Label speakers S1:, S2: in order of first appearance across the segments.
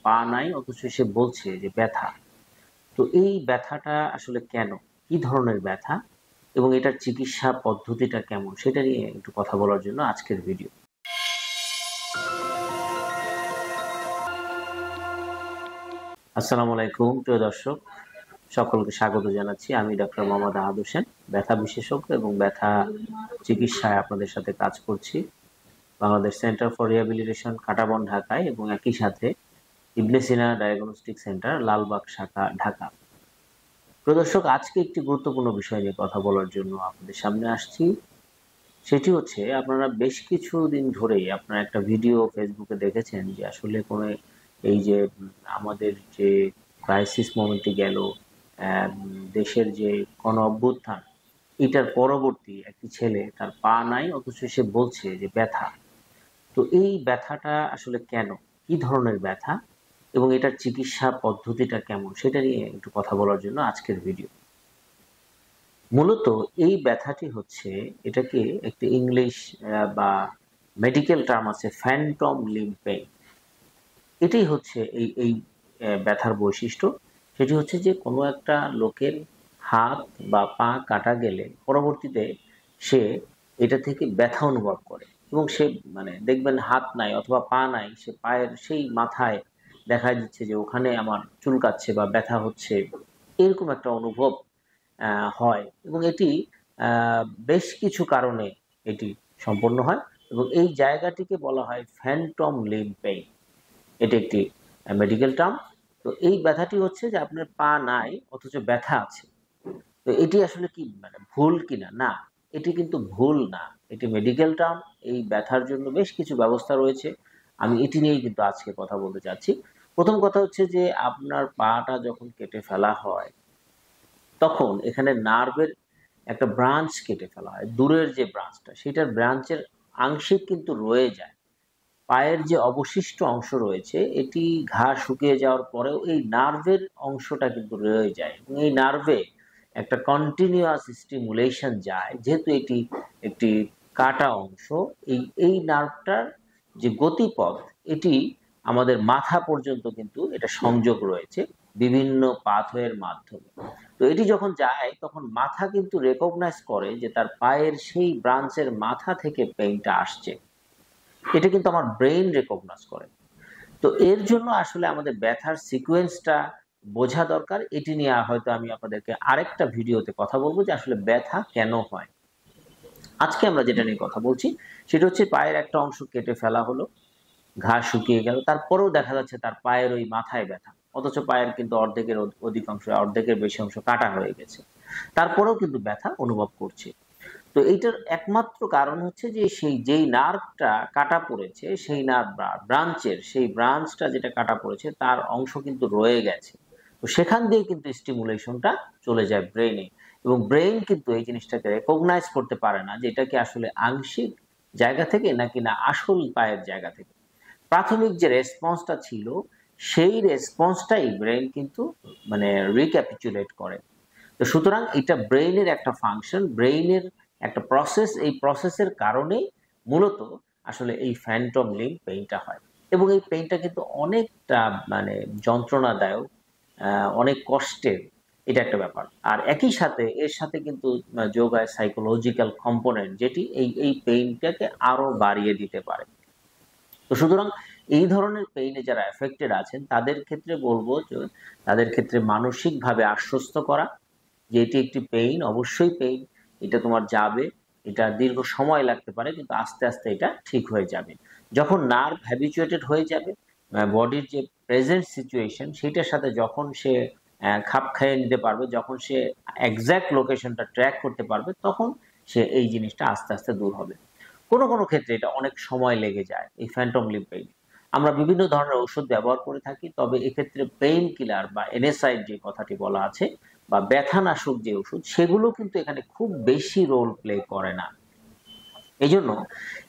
S1: পা নাই, অথচ সে বলছে যে ব্যথা। তো এই ব্যথাটা আসলে কেন, কি ধরনের ব্যথা এবং এটার চিকিৎসা পদ্ধতিটা কেমন, সেটা নিয়ে একটু কথা বলার জন্য আজকের ভিডিও। আসসালামু আলাইকুম প্রিয় দর্শক, সকলকে স্বাগত জানাচ্ছি। আমি ডক্টর মোহাম্মদ আহাদ হোসেন, ব্যথা বিশেষজ্ঞ এবং ব্যথা চিকিৎসায় আপনাদের সাথে কাজ করছি বাংলাদেশ সেন্টার ফর রিহ্যাবিলিটেশন, কাঁটাবন, ঢাকায়, এবং একই সাথে ইবনে সিনা ডায়াগনস্টিক সেন্টার, লালবাগ শাখা, ঢাকা। প্রিয় দর্শক, আজকে একটি গুরুত্বপূর্ণ বিষয় নিয়ে কথা বলার জন্য আপনাদের সামনে আসছি। সেটি হচ্ছে, আপনারা বেশ কিছুদিন ধরেই আপনারা একটা ভিডিও ফেসবুকে দেখেছেন যে আসলে কোনো এই যে আমাদের যে ক্রাইসিস মোমেন্টে গেল, দেশের যে গণ অভ্যুত্থান, এটার পরবর্তী একটি ছেলে, তার পা নাই, অথচ সে বলছে যে ব্যথা। তো এই ব্যথাটা আসলে কেন, কি ধরনের ব্যথা এবং এটার চিকিৎসা পদ্ধতিটা কেমন, সেটা নিয়ে একটু কথা বলার জন্য আজকের ভিডিও। মূলত এই ব্যথাটি হচ্ছে, এটাকে একটি ইংলিশ বা মেডিকেল টার্ম আছে, ফ্যান্টম লিম্ব পেইন। এটাই হচ্ছে এই এই ব্যথার বৈশিষ্ট্য। সেটি হচ্ছে যে কোনো একটা লোকের হাত বা পা কাটা গেলে পরবর্তীতে সে এটা থেকে ব্যথা অনুভব করে, এবং সে দেখবেন হাত নাই অথবা পা নাই, সে পায়ের সেই মাথায় দেখা দিচ্ছে যে ওখানে আমার চুলকাচ্ছে বা ব্যথা হচ্ছে, এরকম একটা অনুভব হয়। এবং এটি বেশ কিছু কারণে এটি সম্পন্ন হয়, এবং এই জায়গাটিকে বলা হয় ফ্যান্টম লিম্ব পেইন। এটি একটি মেডিকেল টার্ম। তো এই ব্যথাটি হচ্ছে যে আপনার পা নাই অথচ ব্যথা আছে। তো এটি আসলে কি ভুল কিনা? না, এটি কিন্তু ভুল না, এটি মেডিকেল টার্ম। এই ব্যথার জন্য বেশ কিছু ব্যবস্থা রয়েছে, আমি এটি নিয়েই কিন্তু আজকে কথা বলতে চাচ্ছি। প্রথম কথা হচ্ছে যে আপনার পাটা যখন কেটে ফেলা হয়, তখন এখানে নার্ভের একটা ব্রাঞ্চ কেটে ফেলা হয়, দূরের যে ব্রাঞ্চটা, সেটার ব্রাঞ্চের আংশিক কিন্তু রয়ে যায়। পায়ের যে অবশিষ্ট অংশ রয়েছে, এটি ঘা শুকিয়ে যাওয়ার পরেও এই নার্ভের অংশটা কিন্তু রয়ে যায়, এবং এই নার্ভে একটা কন্টিনিউয়াস স্টিমুলেশন যায়। যেহেতু এটি একটি কাটা অংশ, এই এই নার্ভটার যে গতিপথ, এটি আমাদের মাথা পর্যন্ত কিন্তু এটা সংযোগ রয়েছে বিভিন্ন পাথওয়ের মাধ্যমে। তো এটি যখন যায়, তখন মাথা কিন্তু রেকগনাইজ করে যে তার পায়ের সেই ব্রাঞ্চের মাথা থেকে পেইনটা আসছে। এটা কিন্তু আমার ব্রেইন রেকগনাইজ করে। তো এর জন্য আসলে আমাদের ব্যথার সিকোয়েন্সটা বোঝা দরকার। এটি নিয়ে হয়তো আমি আপনাদেরকে আরেকটা ভিডিওতে কথা বলবো যে আসলে ব্যথা কেন হয়। আজকে আমরা যেটা নিয়ে কথা বলছি, সেটা হচ্ছে পায়ের একটা অংশ কেটে ফেলা হলো, ঘা শুকিয়ে গেল, তারপরেও দেখা যাচ্ছে তার পায়ের ওই মাথায় ব্যথা, অথচ পায়ের কিন্তু অর্ধেকের অধিকাংশ, অর্ধেকের বেশি অংশ কাটা হয়ে গেছে, তারপরেও কিন্তু ব্যথা অনুভব করছে। তো এইটার একমাত্র কারণ হচ্ছে যে সেই যেই নার্ভটা কাটা পড়েছে, সেই নার্ভ ব্রাঞ্চের সেই ব্রাঞ্চটা যেটা কাটা পড়েছে, তার অংশ কিন্তু রয়ে গেছে। তো সেখান দিয়ে কিন্তু স্টিমুলেশনটা চলে যায় ব্রেইনে, এবং ব্রেইন কিন্তু এই জিনিসটাকে রেকগনাইজ করতে পারে না যে এটা কি আসলে আংশিক জায়গা থেকে নাকি না আসল পায়ের জায়গা থেকে। প্রাথমিক যে রেসপন্সটা ছিল, সেই রেসপন্সটাই ব্রেইন কিন্তু রিক্যাপিচুলেট করে। তো সুতরাং এটা ব্রেইনের একটা ফাংশন, ব্রেইনের একটা প্রসেস। এই প্রসেসের কারণেই মূলত আসলে এই ফ্যান্টম লিম্ব পেইনটা হয়, এবং এই পেইনটা কিন্তু অনেকটা যন্ত্রণাদায়ক, অনেক কষ্টের, এটা একটা ব্যাপার। আর একই সাথে এর সাথে কিন্তু যোগ হয় সাইকোলজিক্যাল কম্পোনেন্ট, যেটি এই এই পেইনটাকে আরো বাড়িয়ে দিতে পারে। তো সুতরাং এই ধরনের পেইনে যারা এফেক্টেড আছেন, তাদের ক্ষেত্রে বলবো যে তাদের ক্ষেত্রে মানসিকভাবে আশ্বস্ত করা যে এটি একটি পেইন, অবশ্যই পেইন, এটা তোমার যাবে, এটা দীর্ঘ সময় লাগতে পারে, কিন্তু আস্তে আস্তে এটা ঠিক হয়ে যাবে। যখন নার্ভ হ্যাবিচুয়েটেড হয়ে যাবে, বডির যে প্রেজেন্ট সিচুয়েশন, সেটার সাথে যখন সে খাপ খাইয়ে নিতে পারবে, যখন সে এক্স্যাক্ট লোকেশনটা ট্র্যাক করতে পারবে, তখন সে এই জিনিসটা আস্তে আস্তে দূর হবে। কোনো কোনো ক্ষেত্রে এটা অনেক সময় লেগে যায়। এই ফ্যান্টম লিম্ব পেইন আমরা বিভিন্ন ধরনের ওষুধ ব্যবহার করে থাকি, তবে এক্ষেত্রে পেইন কিলার বা এনএসআইড যে কথাটি বলা আছে, বা ব্যথানাশক যে ওষুধ, সেগুলো কিন্তু এখানে খুব বেশি রোল প্লে করে না। এই জন্য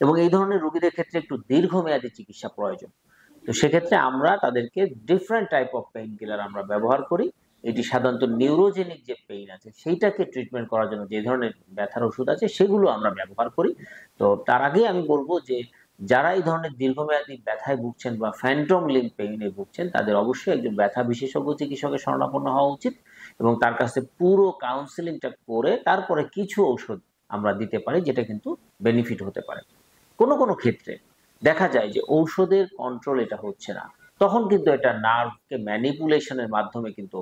S1: এবং এই ধরনের রোগীদের ক্ষেত্রে একটু দীর্ঘমেয়াদী চিকিৎসা প্রয়োজন। তো সেক্ষেত্রে আমরা তাদেরকে different type of pain killer আমরা ব্যবহার করি। এটি সাধারণত নিউরোজেনিক যে পেইন আছে, সেইটাকে ট্রিটমেন্ট করার জন্য যে ধরনের ব্যথার ওষুধ আছে, সেগুলো আমরা ব্যবহার করি। তো তার আগে আমি বলবো যে যারা এই ধরনের দীর্ঘমেয়াদী ব্যথায় ভুগছেন বা ফ্যান্টম লিম্ব পেইনে ভুগছেন, তাদের অবশ্যই একজন ব্যথা বিশেষজ্ঞ চিকিৎসকের শরণাপন্ন হওয়া উচিত এবং তার কাছে পুরো কাউন্সেলিংটা করে তারপরে কিছু ঔষধ আমরা দিতে পারি, যেটা কিন্তু বেনিফিট হতে পারে। কোনো কোনো ক্ষেত্রে দেখা যায় যে ঔষধের কন্ট্রোল এটা হচ্ছে না, তখন কিন্তু এটা নার্ভকে ম্যানিপুলেশনের মাধ্যমে কিন্তু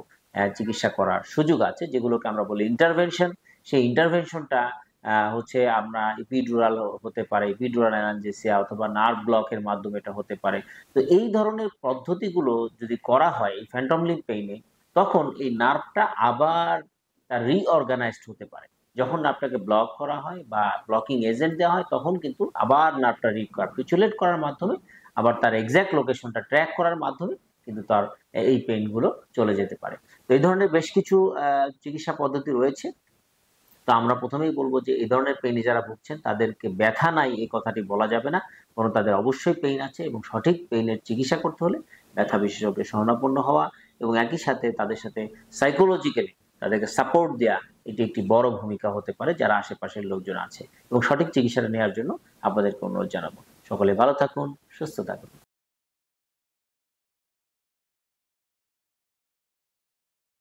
S1: চিকিৎসা করার সুযোগ আছে, যেগুলোকে আমরা বলি ইন্টারভেনশন। সেই ইন্টারভেনশনটা হচ্ছে আমরা ইপিডুরাল হতে পারে, ইপিডুরাল অ্যানালজেসিয়া, অথবা নার্ভ ব্লকের মাধ্যমে এটা হতে পারে। তো এই ধরনের পদ্ধতিগুলো যদি করা হয় এই ফ্যান্টম লিম্ব পেইনে, তখন এই নার্ভটা আবার রিঅর্গানাইজড হতে পারে। যখন নার্ভটাকে ব্লক করা হয় বা ব্লকিং এজেন্ট দেওয়া হয়, তখন কিন্তু আবার নার্ভটা রিক্যাপিচুলেট করার মাধ্যমে, আবার তার এক্সাক্ট লোকেশনটা ট্র্যাক করার মাধ্যমে কিন্তু তার এই পেইনগুলো চলে যেতে পারে। তো এই ধরনের বেশ কিছু চিকিৎসা পদ্ধতি রয়েছে। তো আমরা প্রথমেই বলবো যে এই ধরনের পেইনে যারা ভুগছেন তাদেরকে ব্যথা নাই এই কথাটি বলা যাবে না, বরং তাদের অবশ্যই পেইন আছে এবং সঠিক পেইনের চিকিৎসা করতে হলে ব্যথা বিশেষজ্ঞের শরণাপন্ন হওয়া এবং একই সাথে তাদের সাথে সাইকোলজিক্যালি তাদেরকে সাপোর্ট দেওয়া, এটি একটি বড় ভূমিকা হতে পারে যারা আশেপাশের লোকজন আছে। এবং সঠিক চিকিৎসাটা নেওয়ার জন্য আপনাদেরকে অনুরোধ জানাবো। সকলে ভালো থাকুন, সুস্থ থাকুন।